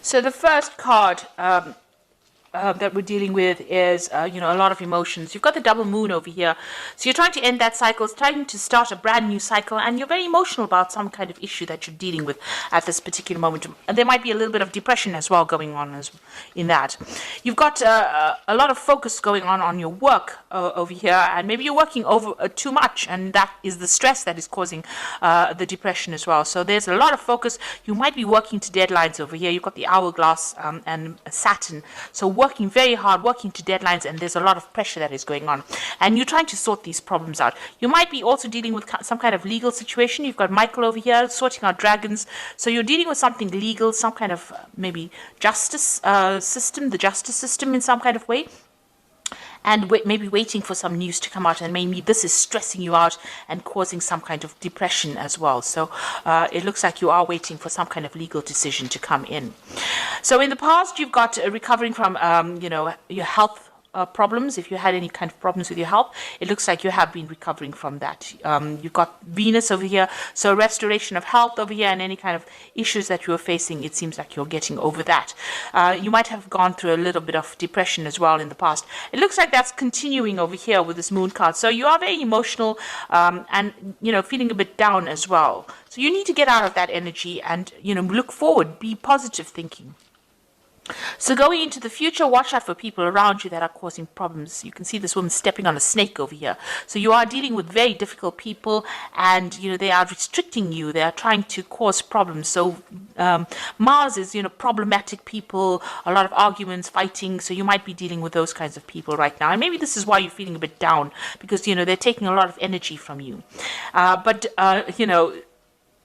So the first card that we're dealing with is, a lot of emotions. You've got the double moon over here. So you're trying to end that cycle, it's trying to start a brand new cycle, and you're very emotional about some kind of issue that you're dealing with at this particular moment. And there might be a little bit of depression as well going on in that. You've got a lot of focus going on your work over here, and maybe you're working over too much, and that is the stress that is causing the depression as well. So there's a lot of focus. You might be working to deadlines over here. You've got the hourglass and Saturn. So working very hard, working to deadlines, and there's a lot of pressure that is going on. And you're trying to sort these problems out. You might be also dealing with some kind of legal situation. You've got Michael over here sorting out dragons. So you're dealing with something legal, some kind of maybe justice system, the justice system in some kind of way. And maybe waiting for some news to come out, and maybe this is stressing you out and causing some kind of depression as well. So it looks like you are waiting for some kind of legal decision to come in. So in the past, you've got recovering from, your health problems. If you had any kind of problems with your health, it looks like you have been recovering from that. You've got Venus over here, so restoration of health over here, and any kind of issues that you were facing, it seems like you're getting over that. You might have gone through a little bit of depression as well in the past. It looks like that's continuing over here with this moon card. So you are very emotional and feeling a bit down as well. So you need to get out of that energy and look forward, be positive thinking. So going into the future, watch out for people around you that are causing problems. You can see this woman stepping on a snake over here. So you are dealing with very difficult people, and they are restricting you. They are trying to cause problems. So Mars is problematic people, a lot of arguments, fighting. So you might be dealing with those kinds of people right now. And maybe this is why you're feeling a bit down, because they're taking a lot of energy from you.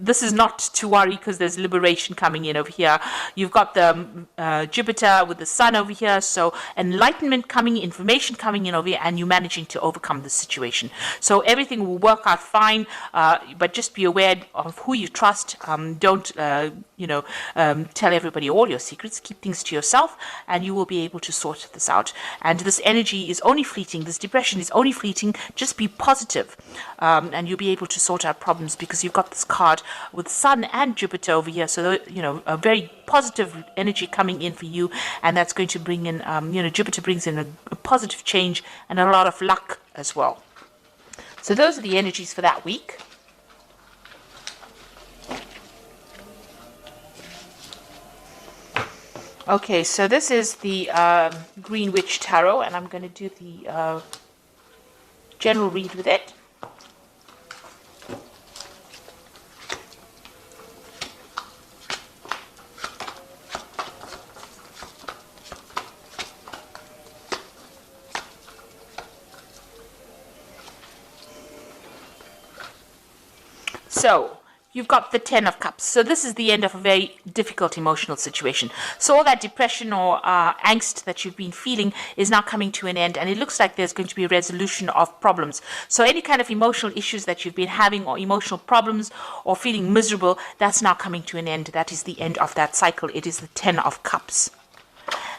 This is not to worry, because there's liberation coming in over here. You've got the Jupiter with the Sun over here, so enlightenment coming, information coming in over here, and you managing to overcome the situation. So everything will work out fine, but just be aware of who you trust. Don't tell everybody all your secrets. Keep things to yourself, and you will be able to sort this out. And this energy is only fleeting. This depression is only fleeting. Just be positive, and you'll be able to sort out problems, because you've got this card with Sun and Jupiter over here. So, a very positive energy coming in for you, and that's going to bring in, Jupiter brings in a positive change and a lot of luck as well. So those are the energies for that week. Okay, so this is the Green Witch Tarot, and I'm going to do the general read with it. So you've got the Ten of Cups. So this is the end of a very difficult emotional situation. So all that depression or angst that you've been feeling is now coming to an end, and it looks like there's going to be a resolution of problems. So any kind of emotional issues that you've been having, or emotional problems, or feeling miserable, that's now coming to an end. That is the end of that cycle. It is the Ten of Cups.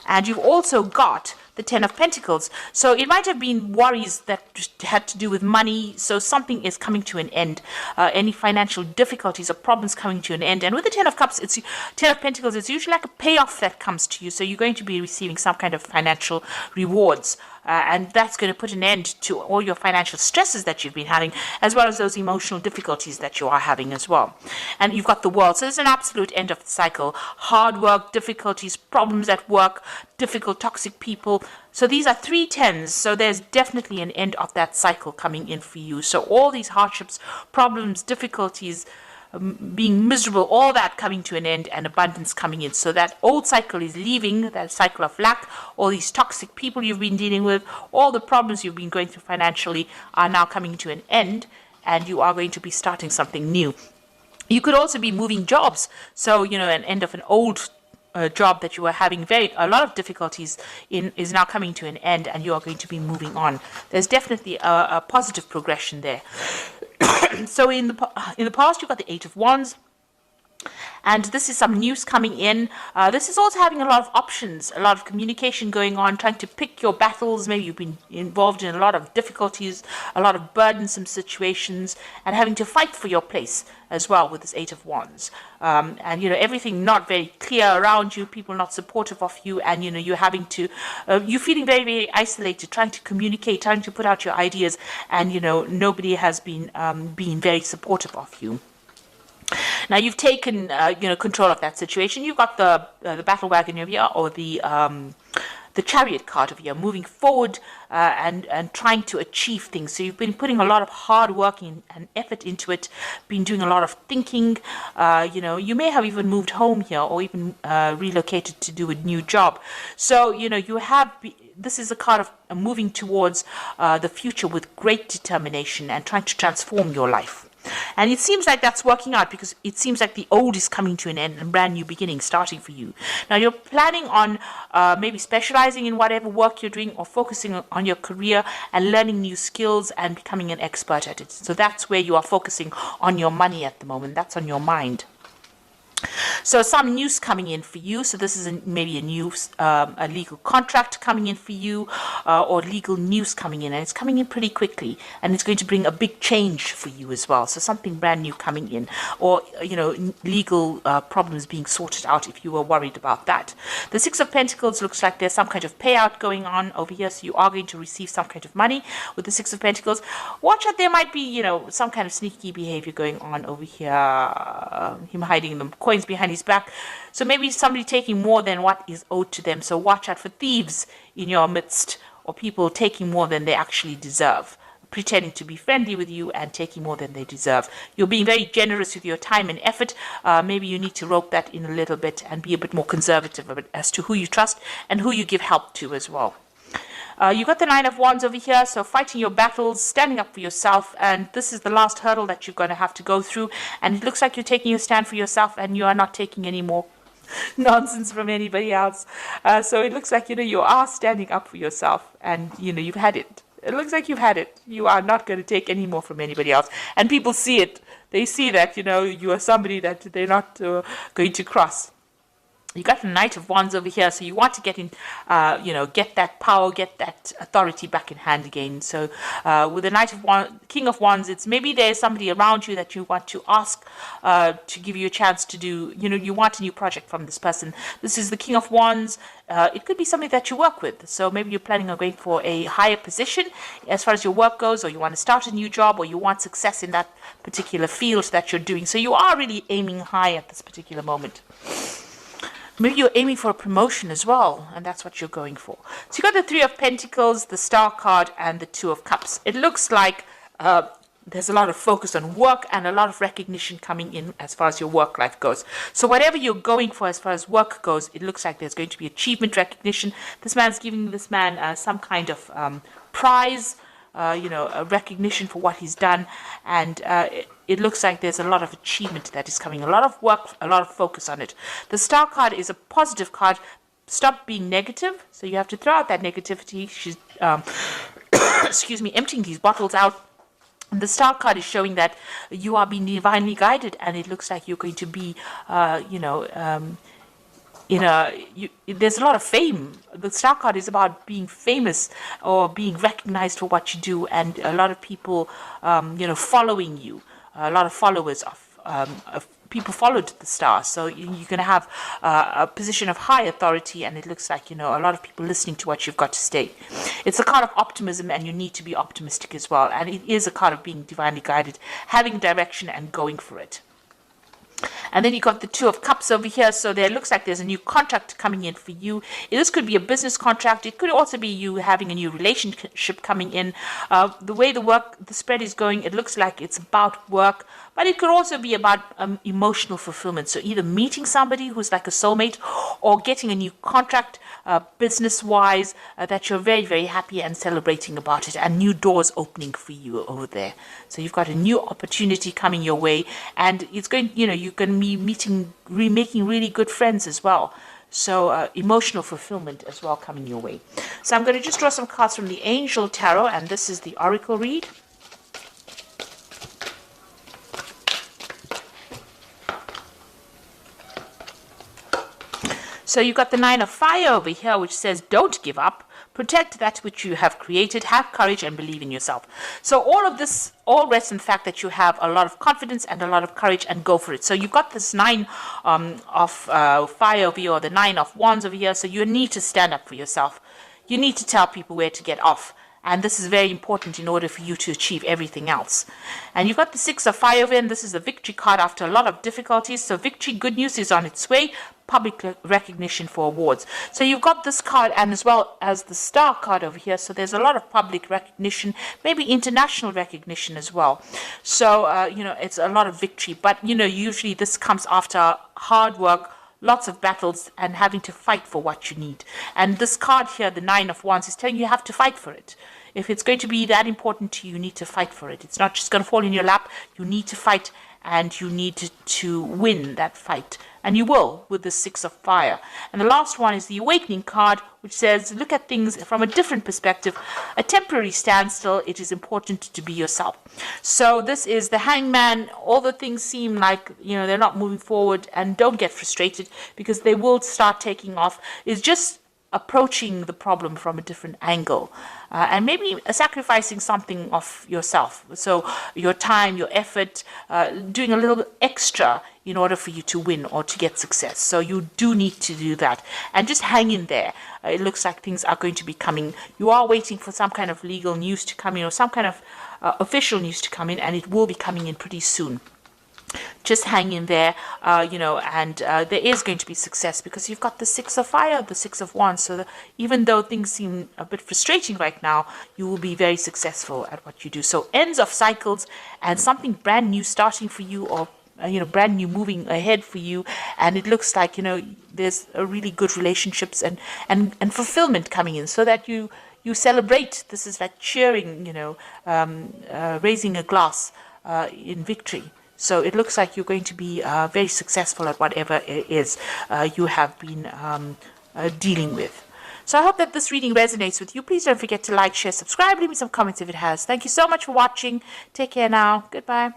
And you've also got the Ten of Pentacles. So it might have been worries that had to do with money. So something is coming to an end. Any financial difficulties or problems coming to an end. And with the Ten of Cups, Ten of Pentacles, it's usually like a payoff that comes to you. So you're going to be receiving some kind of financial rewards. And that's going to put an end to all your financial stresses that you've been having, as well as those emotional difficulties that you are having as well. And you've got the World. So it's an absolute end of the cycle. Hard work, difficulties, problems at work, difficult, toxic people. So these are 3 tens. So there's definitely an end of that cycle coming in for you. So all these hardships, problems, difficulties, being miserable, all that coming to an end, and abundance coming in. So that old cycle is leaving, that cycle of lack. All these toxic people you've been dealing with, all the problems you've been going through financially are now coming to an end, and you are going to be starting something new. You could also be moving jobs. So, an end of an old job that you were having a lot of difficulties in is now coming to an end, and you are going to be moving on. There's definitely a positive progression there. So in the past, you've got the Eight of Wands. And this is some news coming in. This is also having a lot of options, a lot of communication going on, trying to pick your battles. Maybe you've been involved in a lot of difficulties, a lot of burdensome situations, and having to fight for your place as well with this Eight of Wands. And, everything not very clear around you, people not supportive of you, and, you're having to, you're feeling very, very isolated, trying to communicate, trying to put out your ideas, and, nobody has been being very supportive of you. Now you've taken, control of that situation. You've got the battle wagon over here, or the chariot card over here, moving forward and trying to achieve things. So you've been putting a lot of hard work and effort into it, been doing a lot of thinking. You may have even moved home here, or even relocated to do a new job. So, you have... This is a card of moving towards the future with great determination and trying to transform your life. And it seems like that's working out, because it seems like the old is coming to an end and brand new beginning starting for you. Now you're planning on maybe specializing in whatever work you're doing, or focusing on your career and learning new skills and becoming an expert at it. So that's where you are focusing on your money at the moment. That's on your mind. So some news coming in for you. So this is maybe a legal contract coming in for you, or legal news coming in, and it's coming in pretty quickly, and it's going to bring a big change for you as well. So something brand new coming in, or legal problems being sorted out if you were worried about that. The Six of Pentacles looks like there's some kind of payout going on over here, so you are going to receive some kind of money with the Six of Pentacles. Watch out, there might be some kind of sneaky behavior going on over here. Him hiding the coins behind his back. So maybe somebody taking more than what is owed to them. So watch out for thieves in your midst, or people taking more than they actually deserve, pretending to be friendly with you and taking more than they deserve. You're being very generous with your time and effort. Maybe you need to rope that in a little bit and be a bit more conservative as to who you trust and who you give help to as well. You got the Nine of Wands over here, so fighting your battles, standing up for yourself, and this is the last hurdle that you're going to have to go through, and it looks like you're taking a stand for yourself, and you are not taking any more nonsense from anybody else. So it looks like, you are standing up for yourself, and, you've had it. It looks like you've had it. You are not going to take any more from anybody else, and people see it. They see that, you are somebody that they're not going to cross. You got the Knight of Wands over here, so you want to get in, get that power, get that authority back in hand again. So with the King of Wands, it's maybe there's somebody around you that you want to ask to give you a chance to do, you want a new project from this person. This is the King of Wands. It could be somebody that you work with. So maybe you're planning on going for a higher position as far as your work goes, or you want to start a new job, or you want success in that particular field that you're doing. So you are really aiming high at this particular moment. Maybe you're aiming for a promotion as well, and that's what you're going for. So you got the Three of Pentacles, the Star card, and the Two of Cups. It looks like there's a lot of focus on work and a lot of recognition coming in as far as your work life goes. So whatever you're going for as far as work goes, it looks like there's going to be achievement recognition. This man's giving this man some kind of prize, a recognition for what he's done, and it looks like there's a lot of achievement that is coming, a lot of work, a lot of focus on it. The Star card is a positive card. Stop being negative, so you have to throw out that negativity. She's excuse me, emptying these bottles out. And the Star card is showing that you are being divinely guided, and it looks like you're going to be there's a lot of fame. The Star card is about being famous or being recognized for what you do, and a lot of people, following you. A lot of followers of people followed the Star, so you're going to have a position of high authority, and it looks like a lot of people listening to what you've got to say. It's a card of optimism, and you need to be optimistic as well. And it is a card of being divinely guided, having direction, and going for it. And then you got the Two of Cups over here. So there looks like there's a new contract coming in for you. This could be a business contract. It could also be you having a new relationship coming in. The way the spread is going, it looks like it's about work, but it could also be about emotional fulfillment. So either meeting somebody who's like a soulmate, or getting a new contract business-wise that you're very, very happy and celebrating about it, and new doors opening for you over there. So you've got a new opportunity coming your way, and it's going, you're going to be making really good friends as well. So emotional fulfillment as well coming your way. So I'm going to just draw some cards from the Angel Tarot, and this is the Oracle read. So you've got the Nine of Fire over here, which says don't give up. Protect that which you have created. Have courage and believe in yourself. So all of this all rests in the fact that you have a lot of confidence and a lot of courage, and go for it. So you've got this Nine of Fire over here, or the Nine of Wands over here. So you need to stand up for yourself. You need to tell people where to get off. And this is very important in order for you to achieve everything else. And you've got the Six of Fire over, and this is the victory card after a lot of difficulties. So victory, good news is on its way. Public recognition for awards. So you've got this card, and as well as the Star card over here. So there's a lot of public recognition, maybe international recognition as well. So, it's a lot of victory. But, usually this comes after hard work, lots of battles, and having to fight for what you need. And this card here, the Nine of Wands, is telling you have to fight for it. If it's going to be that important to you, you need to fight for it. It's not just going to fall in your lap. You need to fight, and you need to win that fight. And you will with the Six of Fire. And the last one is the Awakening card, which says, look at things from a different perspective. A temporary standstill. It is important to be yourself. So this is the Hangman. All the things seem like, they're not moving forward, and don't get frustrated, because they will start taking off. It's just approaching the problem from a different angle, and maybe sacrificing something of yourself. So your time, your effort, doing a little bit extra in order for you to win or to get success. So you do need to do that, and just hang in there. It looks like things are going to be coming. You are waiting for some kind of legal news to come in, or some kind of official news to come in, and it will be coming in pretty soon. Just hang in there, and there is going to be success, because you've got the Six of Fire, the Six of Wands. So even though things seem a bit frustrating right now, you will be very successful at what you do. So ends of cycles, and something brand new starting for you, or brand new moving ahead for you. And it looks like, there's a really good relationships and fulfillment coming in, so that you celebrate. This is like cheering, raising a glass in victory. So it looks like you're going to be very successful at whatever it is you have been dealing with. So I hope that this reading resonates with you. Please don't forget to like, share, subscribe, leave me some comments if it has. Thank you so much for watching. Take care now. Goodbye.